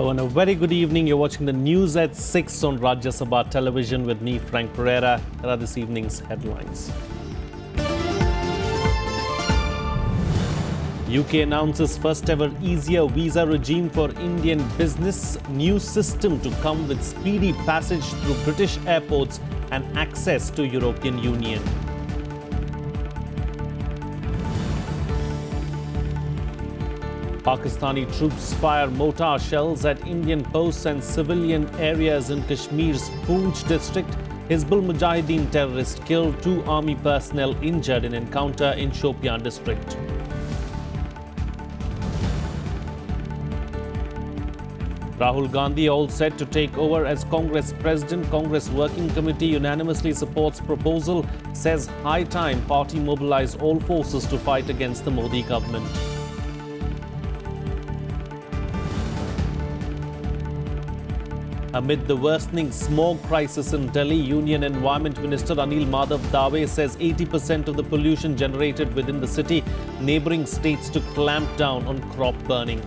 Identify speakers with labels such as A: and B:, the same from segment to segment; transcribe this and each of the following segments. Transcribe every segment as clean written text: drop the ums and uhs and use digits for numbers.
A: Hello and a very good evening. You're watching the news at 6 on Rajya Sabha television with me, Frank Pereira. Here are this evening's headlines. UK announces first ever easier visa regime for Indian business. New system to come with speedy passage through British airports and access to European Union. Pakistani troops fire mortar shells at Indian posts and civilian areas in Kashmir's Poonch district. Hizbul Mujahideen terrorists killed 2 army personnel injured in encounter in Shopian district. Rahul Gandhi all set to take over as Congress president. Congress Working Committee unanimously supports proposal, says high time party mobilize all forces to fight against the Modi government. Amid the worsening smog crisis in Delhi, Union Environment Minister Anil Madhav Dave says 80% of the pollution generated within the city, neighbouring states to clamp down on crop burning.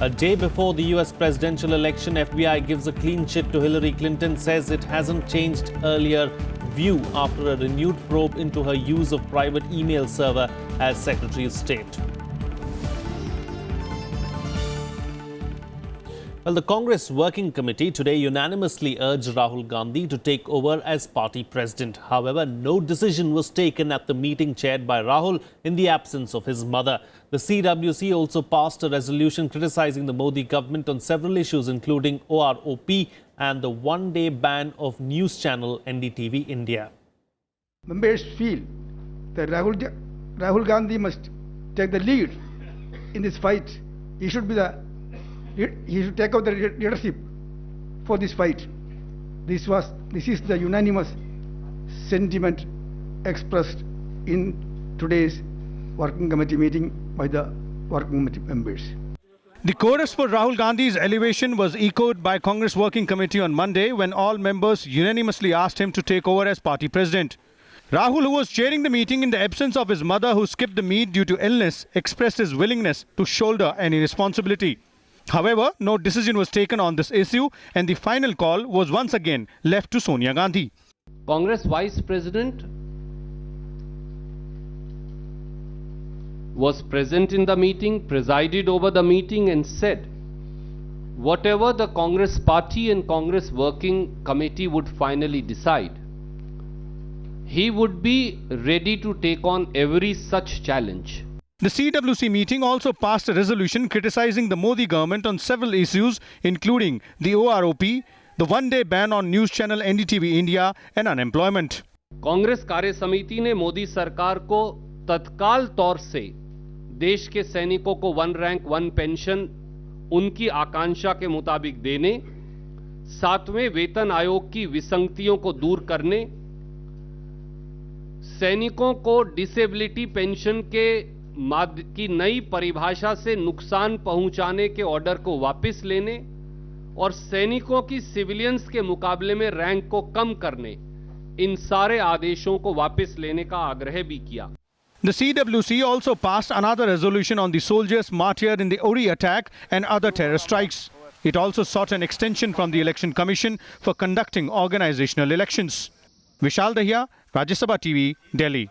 A: A day before the US presidential election, FBI gives a clean chit to Hillary Clinton, says it hasn't changed earlier view after a renewed probe into her use of private email server as Secretary of State. Well, the Congress Working Committee today unanimously urged Rahul Gandhi to take over as party president. However, no decision was taken at the meeting chaired by Rahul in the absence of his mother. The CWC also passed a resolution criticizing the Modi government on several issues, including OROP and the one-day ban of news channel NDTV India.
B: Members feel that Rahul Gandhi must take the lead in this fight. He should take up the leadership for this fight. This is the unanimous sentiment expressed in today's Working Committee meeting by the Working Committee members.
C: The chorus for Rahul Gandhi's elevation was echoed by Congress Working Committee on Monday when all members unanimously asked him to take over as party president. Rahul, who was chairing the meeting in the absence of his mother who skipped the meet due to illness, expressed his willingness to shoulder any responsibility. However, no decision was taken on this issue and the final call was once again left to Sonia Gandhi.
D: Congress Vice President was present in the meeting, presided over the meeting and said, whatever the Congress Party and Congress Working Committee would finally decide, he would be ready to take on every such challenge.
C: The CWC meeting also passed a resolution criticizing the Modi government on several issues, including the OROP, the one-day ban on news channel NDTV India and unemployment.
D: Congress कार्य समिति ने मोदी सरकार को तत्काल तौर से देश के सैनिकों को 1 रैंक 1 पेंशन उनकी आकांक्षा के मुताबिक देने, 7वें वेतन आयोग की विसंगतियों को दूर करने, सैनिकों को डिसेबिलिटी पेंशन की नई परिभाषा से नुकसान पहुंचाने के ऑर्डर को वापस लेने और सैनिकों की सिविलियंस के मुकाबले में रैंक को कम करने, इन सारे आदेशों को वापस लेने का आग्रह भी किया.
C: The CWC also passed another resolution on the soldiers martyred in the Uri attack and other terror strikes. It also sought an extension from the Election Commission for conducting organizational elections. Vishal Dahiya, Rajya Sabha TV, Delhi.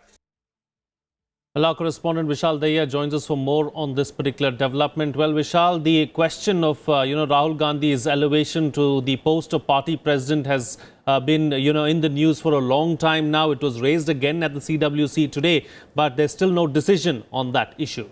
A: Our correspondent Vishal Dahiya joins us for more on this particular development. Well, Vishal, the question of Rahul Gandhi's elevation to the post of party president has been in the news for a long time now. It was raised again at the CWC today, but there's still no decision on that issue.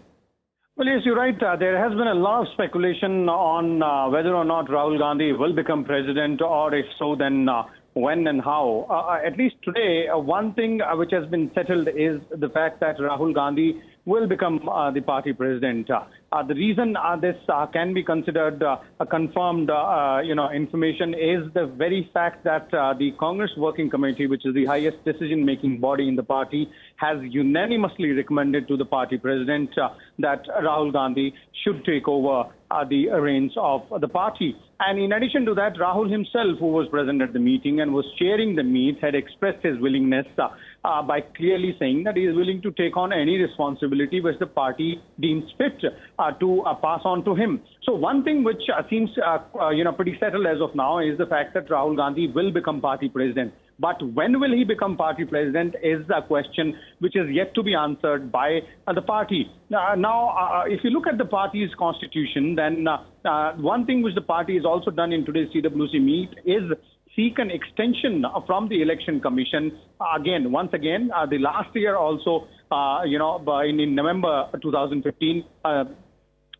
E: Well, yes, you're right. There has been a lot of speculation on whether or not Rahul Gandhi will become president, or if so, then when and how. At least today, one thing which has been settled is the fact that Rahul Gandhi will become the party president. The reason this can be considered a confirmed, information is the very fact that the Congress Working Committee, which is the highest decision-making body in the party, has unanimously recommended to the party president that Rahul Gandhi should take over the reins of the party. And in addition to that, Rahul himself, who was present at the meeting and was chairing the meet, had expressed his willingness by clearly saying that he is willing to take on any responsibility which the party deems fit to pass on to him. So one thing which seems pretty settled as of now is the fact that Rahul Gandhi will become party president. But when will he become party president is a question which is yet to be answered by the party. Now, if you look at the party's constitution, then one thing which the party has also done in today's CWC meet is seek an extension from the Election Commission. Once again, the last year also, in November 2015,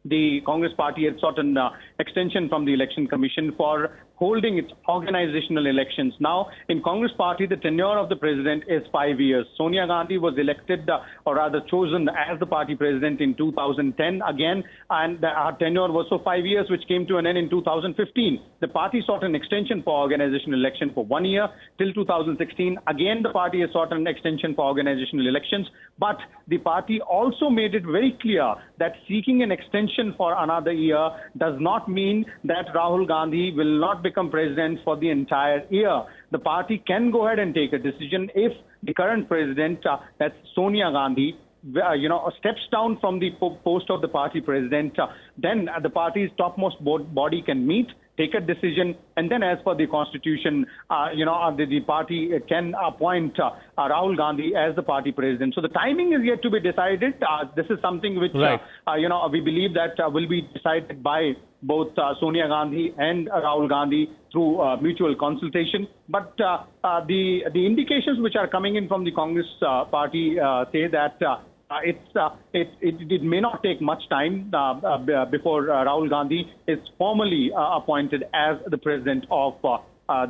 E: the Congress party had sought an extension from the Election Commission for holding its organizational elections. Now, in Congress party, the tenure of the president is 5 years. Sonia Gandhi was elected, or rather chosen as the party president in 2010 again, and her tenure was for 5 years, which came to an end in 2015. The party sought an extension for organizational election for 1 year till 2016. Again, the party has sought an extension for organizational elections, but the party also made it very clear that seeking an extension for another year does not mean that Rahul Gandhi will not become president for the entire year. The party can go ahead and take a decision if the current president, that's Sonia Gandhi, steps down from the post of the party president. Then the party's topmost body can meet, take a decision, and then as per the constitution, the party can appoint Rahul Gandhi as the party president. So the timing is yet to be decided. This is something which,
A: right.
E: We believe that will be decided by both Sonia Gandhi and Rahul Gandhi through mutual consultation. But the indications which are coming in from the Congress party say that it may not take much time before Rahul Gandhi is formally appointed as the president of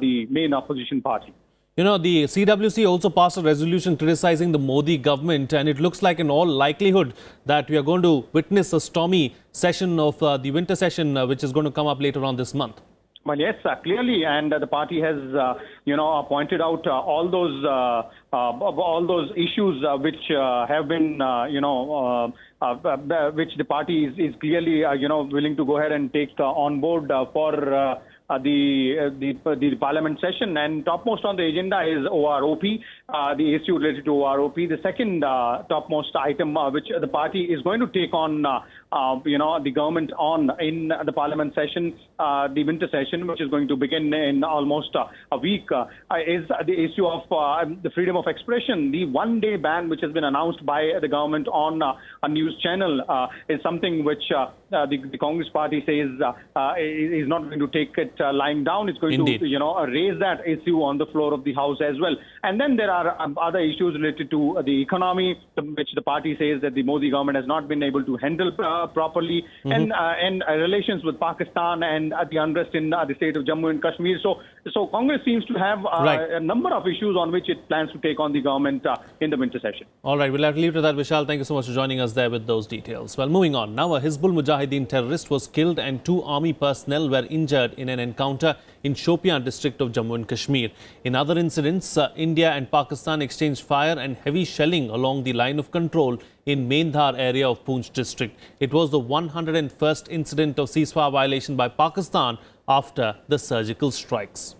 E: the main opposition party.
A: The CWC also passed a resolution criticizing the Modi government, and it looks like in all likelihood that we are going to witness a stormy session of the winter session, which is going to come up later on this month.
E: Well, yes, clearly, and the party has, pointed out all those issues which have been, which the party is clearly, willing to go ahead and take on board for the parliament session. And topmost on the agenda is OROP, the issue related to OROP. The second topmost item which the party is going to take on, the government on in the parliament session, the winter session, which is going to begin in almost a week, is the issue of the freedom of expression. The one-day ban which has been announced by the government on a news channel is something which the Congress party says is not going to take it lying down. It's going
A: Indeed.
E: to, raise that issue on the floor of the House as well. And then there are other issues related to the economy, which the party says that the Modi government has not been able to handle properly, and relations with Pakistan and the unrest in the state of Jammu and Kashmir. So Congress seems to have a number of issues on which it plans to take on the government in the winter session.
A: All right, we'll have to leave it at that. Vishal, thank you so much for joining us there with those details. Well, moving on. Now, a Hizbul Mujahideen terrorist was killed and 2 army personnel were injured in an encounter in Shopian district of Jammu and Kashmir. In other incidents, India and Pakistan exchanged fire and heavy shelling along the line of control in Mendhar area of Poonch district. It was the 101st incident of ceasefire violation by Pakistan after the surgical strikes.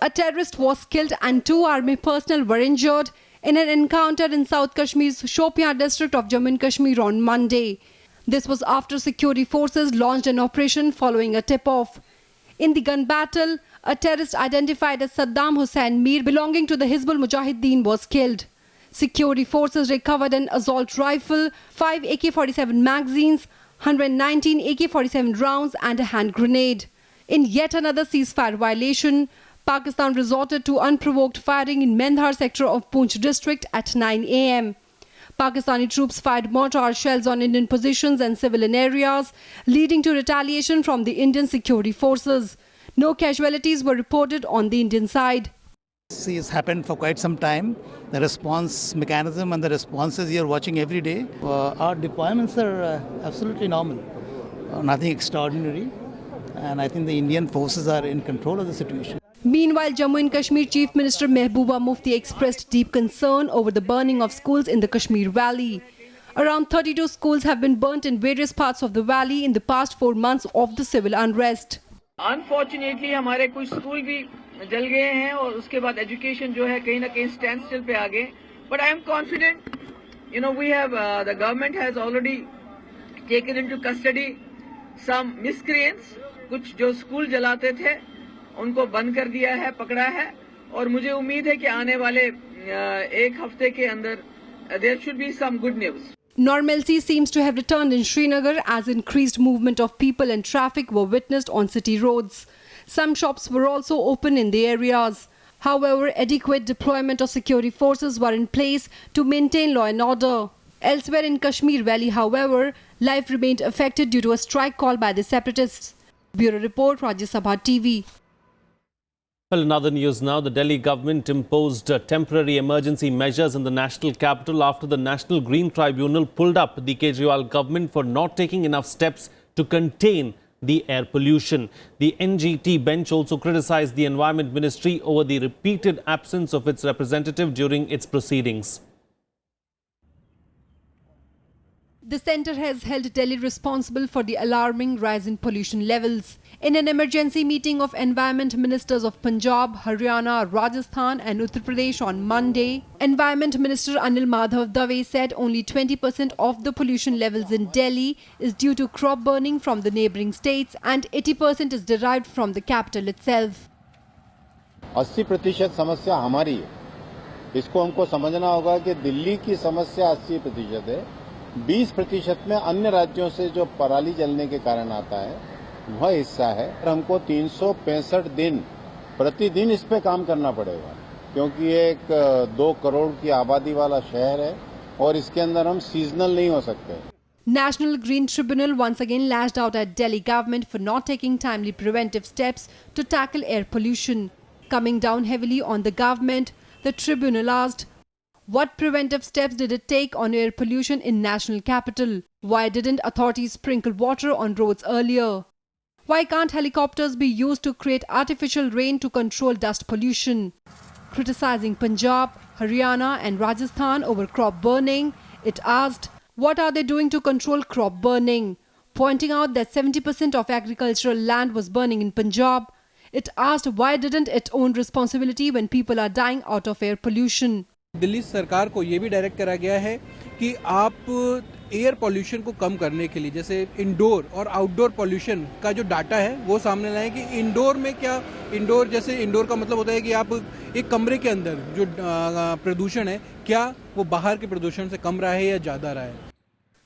F: A terrorist was killed and 2 army personnel were injured in an encounter in South Kashmir's Shopian district of Jammu and Kashmir on Monday. This was after security forces launched an operation following a tip-off. In the gun battle, a terrorist identified as Saddam Hussain Mir belonging to the Hizbul Mujahideen was killed. Security forces recovered an assault rifle, 5 AK-47 magazines, 119 AK-47 rounds and a hand grenade. In yet another ceasefire violation, Pakistan resorted to unprovoked firing in Mendhar sector of Poonch district at 9 a.m. Pakistani troops fired mortar shells on Indian positions and civilian areas, leading to retaliation from the Indian security forces. No casualties were reported on the Indian side.
G: See, it's happened for quite some time. The response mechanism and the responses you're watching every day. Our deployments are absolutely normal, nothing extraordinary. And I think the Indian forces are in control of the situation.
F: Meanwhile, Jammu and Kashmir Chief Minister Mehbooba Mufti expressed deep concern over the burning of schools in the Kashmir Valley. Around 32 schools have been burnt in various parts of the valley in the past 4 months of the civil unrest.
H: Unfortunately, हमारे कुछ school भी जल गए हैं और उसके बाद education जो है कहीं ना कहीं स्टैंड स्टिल पे आ गए. But I am confident, we have the government has already taken into custody some miscreants. कुछ जो स्कूल जलाते थे उनको बंद कर दिया है, पकड़ा है और मुझे उम्मीद है कि आने वाले एक हफ्ते के अंदर there should be some good news.
F: Normalcy seems to have returned in Srinagar as increased movement of people and traffic were witnessed on city roads. Some shops were also open in the areas. However, adequate deployment of security forces were in place to maintain law and order. Elsewhere in Kashmir Valley, however, life remained affected due to a strike called by the separatists. Bureau Report, Rajya Sabha TV.
A: Well, in other news now, the Delhi government imposed temporary emergency measures in the national capital after the National Green Tribunal pulled up the Kejriwal government for not taking enough steps to contain the air pollution. The NGT bench also criticized the Environment Ministry over the repeated absence of its representative during its proceedings.
F: The centre has held Delhi responsible for the alarming rise in pollution levels. In an emergency meeting of Environment Ministers of Punjab, Haryana, Rajasthan and Uttar Pradesh on Monday, Environment Minister Anil Madhav Dave said only 20% of the pollution levels in Delhi is due to crop burning from the neighbouring states and 80% is derived from the capital itself.
I: 80% समस्या हमारी है. इसको हमको समझना होगा कि दिल्ली की समस्या 80% है. 20% में अन्य राज्यों से जो पराली जलने के कारण आता है वह हिस्सा है. हमको 365 दिन प्रतिदिन इस पे काम करना पड़ेगा क्योंकि ये एक 2 करोड़ की आबादी वाला शहर है और इसके अंदर हम सीजनल नहीं हो सकते.
F: National Green Tribunal once again lashed out at Delhi government for not taking timely preventive steps to tackle air pollution. Coming down heavily on the government, the tribunal asked, what preventive steps did it take on air pollution in national capital? Why didn't authorities sprinkle water on roads earlier? Why can't helicopters be used to create artificial rain to control dust pollution? Criticizing Punjab, Haryana and Rajasthan over crop burning, it asked, what are they doing to control crop burning? Pointing out that 70% of agricultural land was burning in Punjab, it asked why didn't it own responsibility when people are dying out of air pollution?
J: Delhi सरकार को ये भी direct करा गया है कि आप air pollution को कम करने के लिए जैसे इंडोर और आउटडोर पॉल्यूशन का जो डाटा है वो सामने लाएं कि इंडोर में क्या जैसे इंडोर का मतलब होता है कि आप एक कमरे के अंदर जो प्रदूषण है क्या वो बाहर के प्रदूषण से कम रहा है या ज़्यादा रहा है.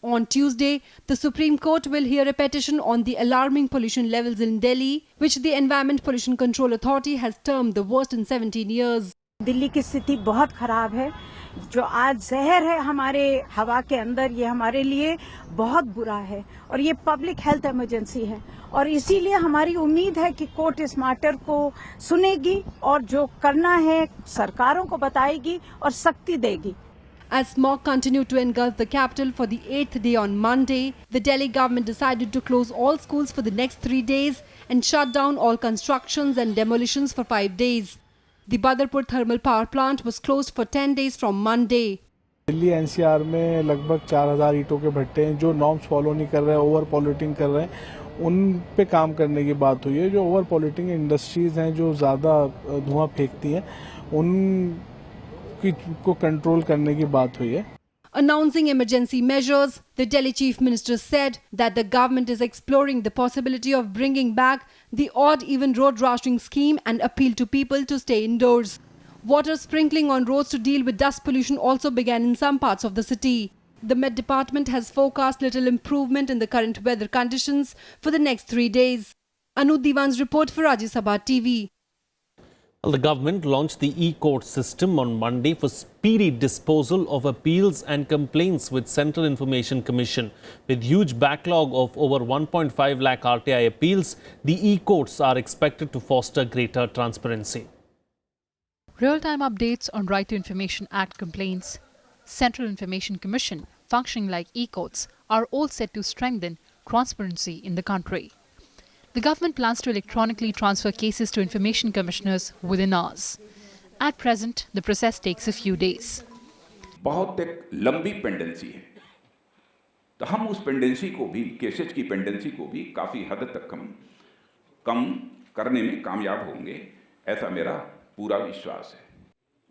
F: On Tuesday, the Supreme Court will hear a petition on the alarming pollution levels in Delhi, which the Environment Pollution Control Authority has termed the worst in 17 years.
K: Delhi की स्थिति बहुत खराब है. जो आज जहर है हमारे हवा के अंदर ये हमारे लिए बहुत बुरा है और ये पब्लिक हेल्थ इमरजेंसी है और इसीलिए हमारी उम्मीद है कि कोर्ट इस मैटर को सुनेगी और जो करना है सरकारों को बताएगी और सख्ती देगी.
F: As smog continued to engulf the capital for the 8th day on Monday, the Delhi government decided to close all schools for the next 3 days and shut down all constructions and demolitions for 5 days. The Badarpur thermal power plant was closed for 10 days from Monday.
L: Delhi NCR में लगभग 4000 ईंटों के भट्टे हैं जो norms follow नहीं कर रहे हैं, ओवर पॉल्यूटिंग कर रहे हैं, उन पे काम करने की बात हुई है. जो ओवर पॉल्यूटिंग इंडस्ट्रीज हैं जो ज़्यादा धुआं फेंकती हैं उन को कंट्रोल करने की बात हुई है.
F: Announcing emergency measures, the Delhi Chief Minister said that the government is exploring the possibility of bringing back the odd-even road rationing scheme and appeal to people to stay indoors. Water sprinkling on roads to deal with dust pollution also began in some parts of the city. The Met Department has forecast little improvement in the current weather conditions for the next 3 days. Anu Diwan's report for Rajya Sabha TV.
A: Well, the government launched the e-court system on Monday for speedy disposal of appeals and complaints with Central Information Commission. With huge backlog of over 1.5 lakh RTI appeals, the e-courts are expected to foster greater transparency.
M: Real-time updates on Right to Information Act complaints, Central Information Commission functioning like e-courts are all set to strengthen transparency in the country. The government plans to electronically transfer cases to information commissioners within hours. At present, the process takes a few days.
N: बहुत एक लंबी pendency है, तो हम उस pendency को भी, cases की पेंडेंसी को भी काफ़ी हद तक कम करने में कामयाब होंगे, ऐसा मेरा पूरा विश्वास है.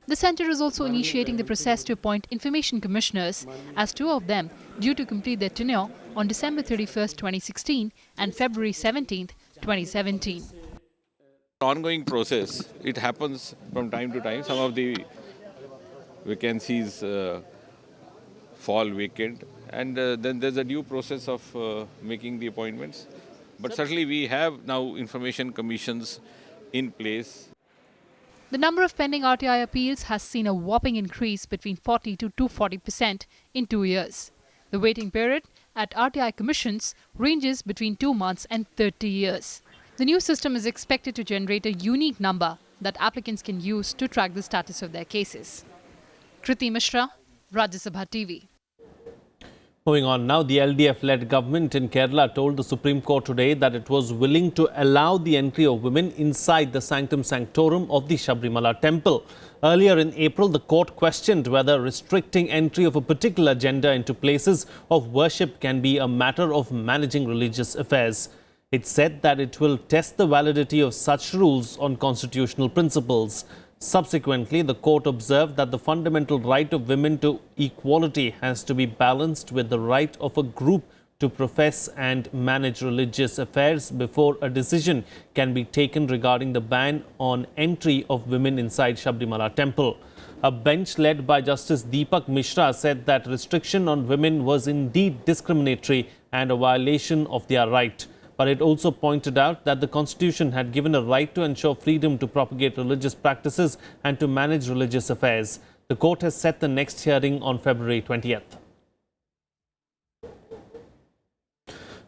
M: The centre is also initiating the process to appoint information commissioners, as two of them due to complete their tenure on December 31st, 2016 and February 17th, 2017.
O: Ongoing process. It happens from time to time. Some of the vacancies fall vacant, and then there's a due process of making the appointments. But certainly we have now information commissions in place.
M: The number of pending RTI appeals has seen a whopping increase between 40 to 240% in 2 years. The waiting period at RTI commissions ranges between 2 months and 30 years. The new system is expected to generate a unique number that applicants can use to track the status of their cases. Kriti Mishra, Rajya Sabha TV.
A: Moving on now, the LDF-led government in Kerala told the Supreme Court today that it was willing to allow the entry of women inside the sanctum sanctorum of the Sabrimala temple. Earlier in April, the court questioned whether restricting entry of a particular gender into places of worship can be a matter of managing religious affairs. It said that it will test the validity of such rules on constitutional principles. Subsequently, the court observed that the fundamental right of women to equality has to be balanced with the right of a group to profess and manage religious affairs before a decision can be taken regarding the ban on entry of women inside Sabrimala temple. A bench led by Justice Deepak Mishra said that restriction on women was indeed discriminatory and a violation of their right. But it also pointed out that the Constitution had given a right to ensure freedom to propagate religious practices and to manage religious affairs. The court has set the next hearing on February 20th.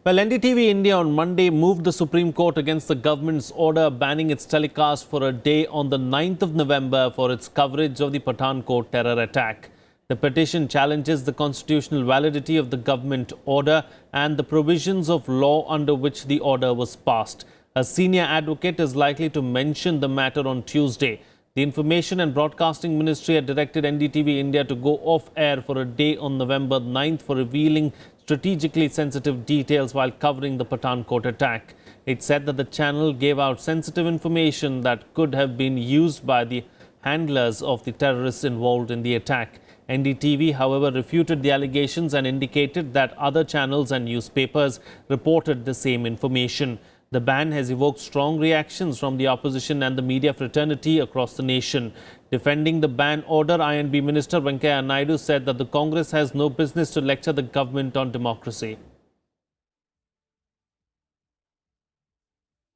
A: Well, NDTV India on Monday moved the Supreme Court against the government's order banning its telecast for a day on the 9th of November for its coverage of the Pathankot terror attack. The petition challenges the constitutional validity of the government order and the provisions of law under which the order was passed. A senior advocate is likely to mention the matter on Tuesday. The Information and Broadcasting Ministry had directed NDTV India to go off air for a day on November 9th for revealing strategically sensitive details while covering the Pathankot attack. It said that the channel gave out sensitive information that could have been used by the handlers of the terrorists involved in the attack. NDTV, however, refuted the allegations and indicated that other channels and newspapers reported the same information. The ban has evoked strong reactions from the opposition and the media fraternity across the nation. Defending the ban order, INB Minister Venkaiah Naidu said that the Congress has no business to lecture the government on democracy.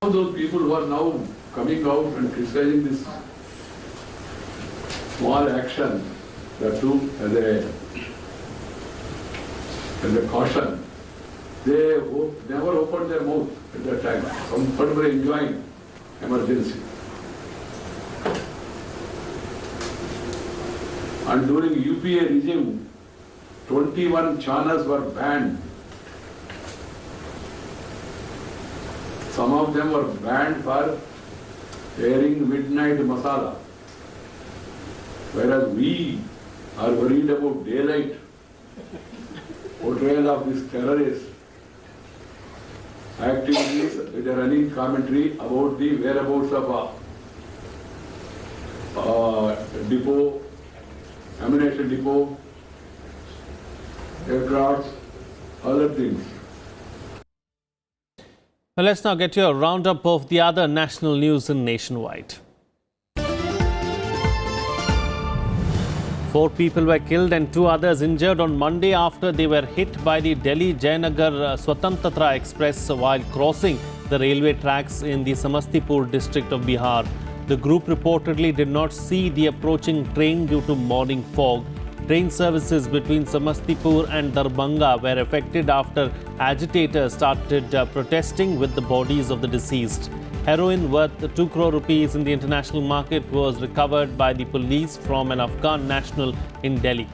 P: All those people who are now coming out and criticizing this small action that took as a caution, they never opened their mouth at that time. Some were enjoying emergency. And during UPA regime, 21 channels were banned. Some of them were banned for airing midnight masala. Whereas we are worried about daylight portrayal of these terrorists activities with a running commentary about the whereabouts of depot, ammunition depot, aircrafts, other things.
A: Well, let's now get you a roundup of the other national news in Nationwide. 4 people were killed and 2 others injured on Monday after they were hit by the Delhi-Jayanagar Swatantrata Express while crossing the railway tracks in the Samastipur district of Bihar. The group reportedly did not see the approaching train due to morning fog. Train services between Samastipur and Darbhanga were affected after agitators started protesting with the bodies of the deceased. Heroin worth 2 crore rupees in the international market was recovered by the police from an Afghan national in Delhi.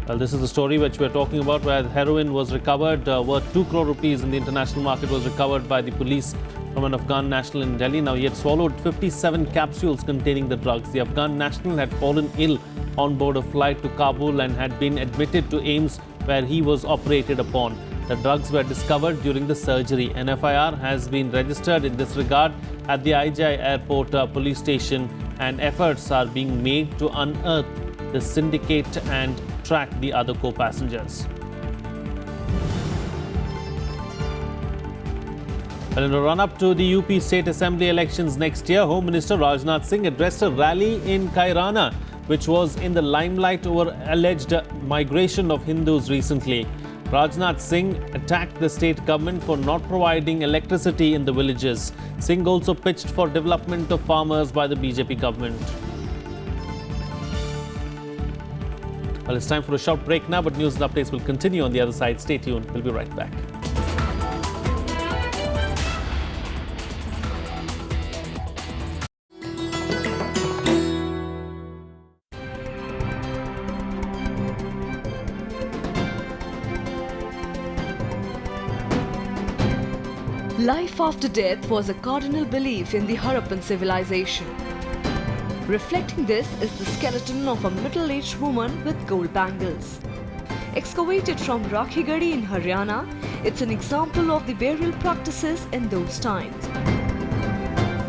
A: Well, this is the story which we are talking about, where heroin was recovered worth 2 crore rupees in the international market was recovered by the police from an Afghan national in Delhi. Now, he had swallowed 57 capsules containing the drugs. The Afghan national had fallen ill on board a flight to Kabul and had been admitted to AIIMS, where he was operated upon. The drugs were discovered during the surgery. An FIR has been registered in this regard at the IJI Airport police station, and efforts are being made to unearth the syndicate and track the other co-passengers. Well, in a run-up to the UP State Assembly elections next year, Home Minister Rajnath Singh addressed a rally in Kairana, which was in the limelight over alleged migration of Hindus recently. Rajnath Singh attacked the state government for not providing electricity in the villages. Singh also pitched for development of farmers by the BJP government. Well, it's time for a short break now, but news and updates will continue on the other side. Stay tuned. We'll be right back.
Q: Life after death was a cardinal belief in the Harappan civilization. Reflecting this is the skeleton of a middle-aged woman with gold bangles. Excavated from Rakhigadi in Haryana, it's an example of the burial practices in those times.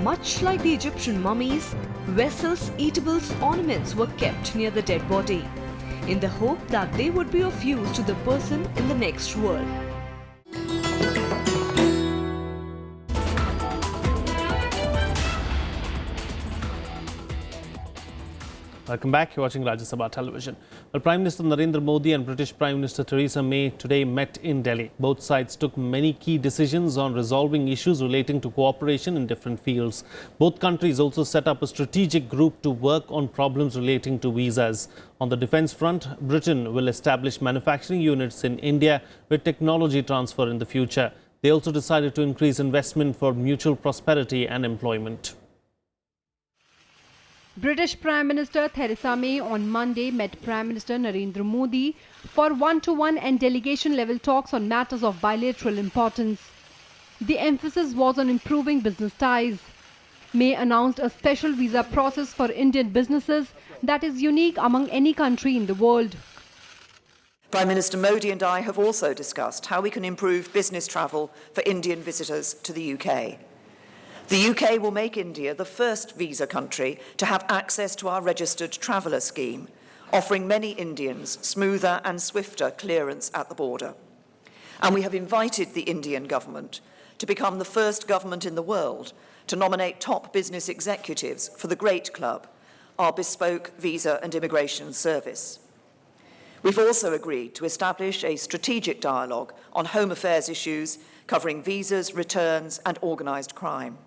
Q: Much like the Egyptian mummies, vessels, eatables, ornaments were kept near the dead body, in the hope that they would be of use to the person in the next world.
A: Welcome back. You're watching Rajya Sabha Television. Well, Prime Minister Narendra Modi and British Prime Minister Theresa May today met in Delhi. Both sides took many key decisions on resolving issues relating to cooperation in different fields. Both countries also set up a strategic group to work on problems relating to visas. On the defence front, Britain will establish manufacturing units in India with technology transfer in the future. They also decided to increase investment for mutual prosperity and employment.
F: British Prime Minister Theresa May on Monday met Prime Minister Narendra Modi for one-to-one and delegation-level talks on matters of bilateral importance. The emphasis was on improving business ties. May announced a special visa process for Indian businesses that is unique among any country in the world.
R: Prime Minister Modi and I have also discussed how we can improve business travel for Indian visitors to the UK. The UK will make India the first visa country to have access to our registered traveller scheme, offering many Indians smoother and swifter clearance at the border. And we have invited the Indian government to become the first government in the world to nominate top business executives for the Great Club, our bespoke visa and immigration service. We've also agreed to establish a strategic dialogue on home affairs issues covering visas, returns and organised crime.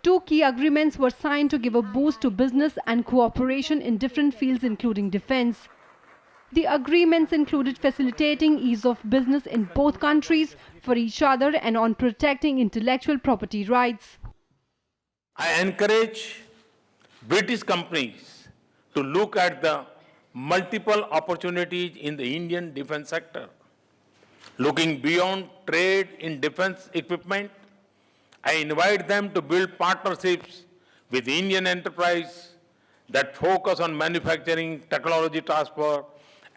F: Two key agreements were signed to give a boost to business and cooperation in different fields, including defence. The agreements included facilitating ease of business in both countries for each other and on protecting intellectual property rights.
S: I encourage British companies to look at the multiple opportunities in the Indian defence sector. Looking beyond trade in defence equipment, I invite them to build partnerships with Indian enterprise that focus on manufacturing, technology transfer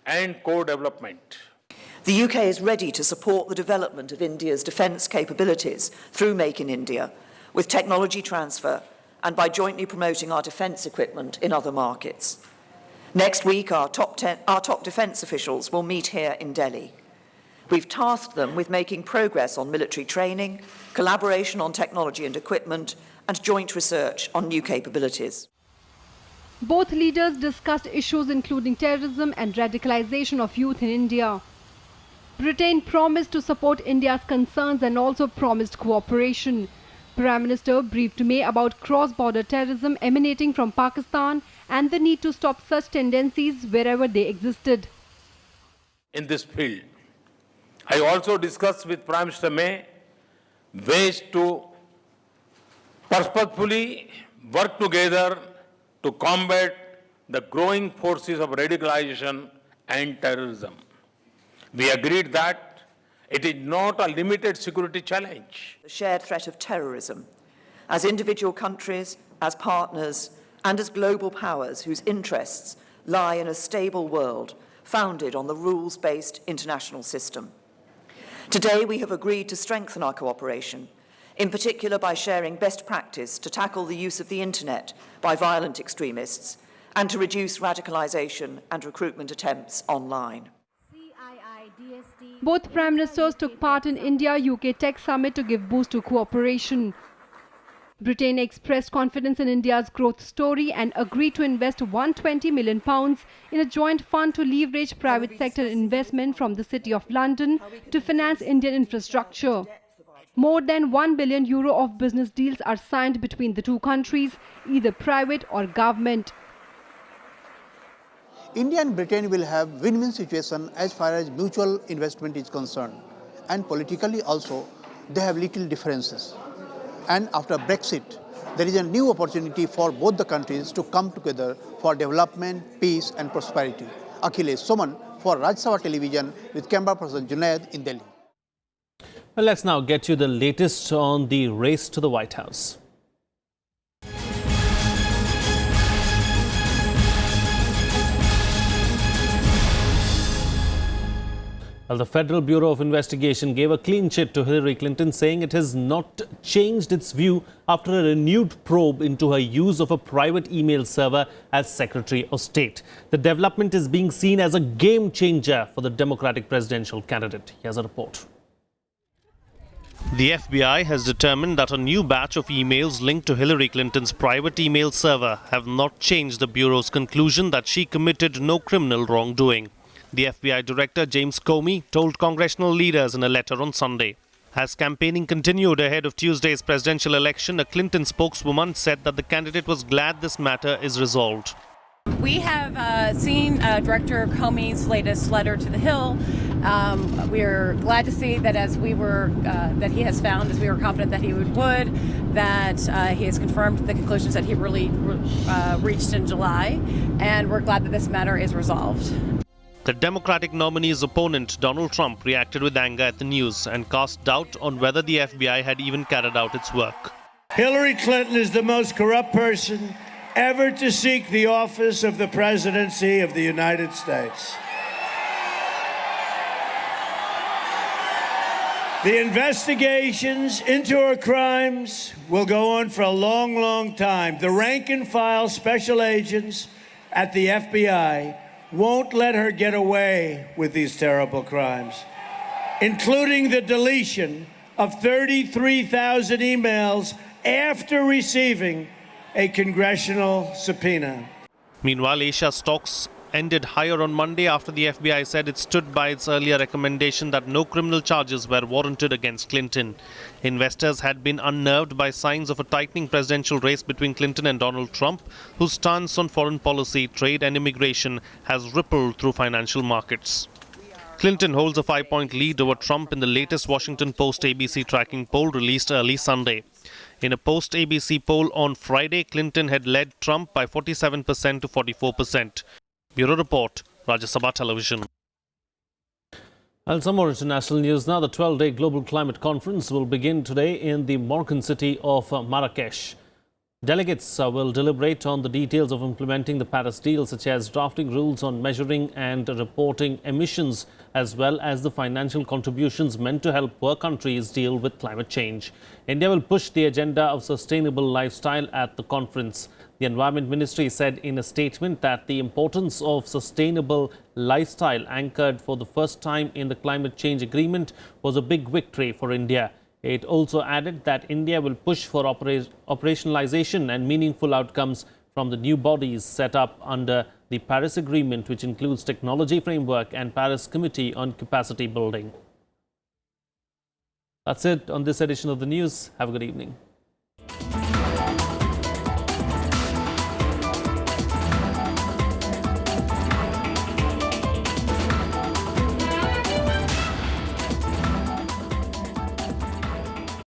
S: and co-development.
R: The UK is ready to support the development of India's defence capabilities through Make in India, with technology transfer and by jointly promoting our defence equipment in other markets. Next week, our top defence officials will meet here in Delhi. We've tasked them with making progress on military training, collaboration on technology and equipment, and joint research on new capabilities.
F: Both leaders discussed issues including terrorism and radicalization of youth in India. Britain promised to support India's concerns and also promised cooperation. Prime Minister briefed May about cross-border terrorism emanating from Pakistan and the need to stop such tendencies wherever they existed.
S: In this field, I also discussed with Prime Minister May ways to purposefully work together to combat the growing forces of radicalization and terrorism. We agreed that it is not a limited security challenge.
R: The shared threat of terrorism, as individual countries, as partners, and as global powers whose interests lie in a stable world founded on the rules-based international system. Today, we have agreed to strengthen our cooperation, in particular by sharing best practice to tackle the use of the internet by violent extremists and to reduce radicalization and recruitment attempts online.
F: Both Prime Ministers took part in India-UK Tech Summit to give boost to cooperation. Britain expressed confidence in India's growth story and agreed to invest £120 million in a joint fund to leverage private sector investment from the City of London to finance Indian infrastructure. More than €1 billion of business deals are signed between the two countries, either private or government.
G: India and Britain will have win-win situation as far as mutual investment is concerned. And politically also, they have little differences. And after Brexit, there is a new opportunity for both the countries to come together for development, peace and prosperity. Akhilesh Soman for Rajya Sabha Television with camera person Junaid in Delhi.
A: Well, let's now get you the latest on the race to the White House. Well, the Federal Bureau of Investigation gave a clean chit to Hillary Clinton, saying it has not changed its view after a renewed probe into her use of a private email server as Secretary of State. The development is being seen as a game changer for the Democratic presidential candidate. Here's a report. The FBI has determined that a new batch of emails linked to Hillary Clinton's private email server have not changed the Bureau's conclusion that she committed no criminal wrongdoing. The FBI Director James Comey told congressional leaders in a letter on Sunday. As campaigning continued ahead of Tuesday's presidential election, a Clinton spokeswoman said that the candidate was glad this matter is resolved.
T: We have seen Director Comey's latest letter to the Hill. We're glad to see that that he has found, as we were confident that he would, that he has confirmed the conclusions that he really reached in July, and we're glad that this matter is resolved.
A: The Democratic nominee's opponent, Donald Trump, reacted with anger at the news and cast doubt on whether the FBI had even carried out its work.
U: Hillary Clinton is the most corrupt person ever to seek the office of the presidency of the United States. The investigations into her crimes will go on for a long, long time. The rank and file special agents at the FBI won't let her get away with these terrible crimes, including the deletion of 33,000 emails after receiving a congressional subpoena.
A: Meanwhile, Asia stocks ended higher on Monday after the FBI said it stood by its earlier recommendation that no criminal charges were warranted against Clinton. Investors had been unnerved by signs of a tightening presidential race between Clinton and Donald Trump, whose stance on foreign policy, trade and immigration has rippled through financial markets. Clinton holds a 5-point lead over Trump in the latest Washington Post ABC tracking poll released early Sunday. In a post-ABC poll on Friday, Clinton had led Trump by 47% to 44%. Bureau Report, Rajya Sabha Television. And some more international news now. The 12-day Global Climate Conference will begin today in the Moroccan city of Marrakesh. Delegates will deliberate on the details of implementing the Paris deal, such as drafting rules on measuring and reporting emissions, as well as the financial contributions meant to help poor countries deal with climate change. India will push the agenda of sustainable lifestyle at the conference. The Environment Ministry said in a statement that the importance of sustainable lifestyle, anchored for the first time in the climate change agreement, was a big victory for India. It also added that India will push for operationalization and meaningful outcomes from the new bodies set up under the Paris Agreement, which includes technology framework and Paris Committee on Capacity Building. That's it on this edition of the news. Have a good evening.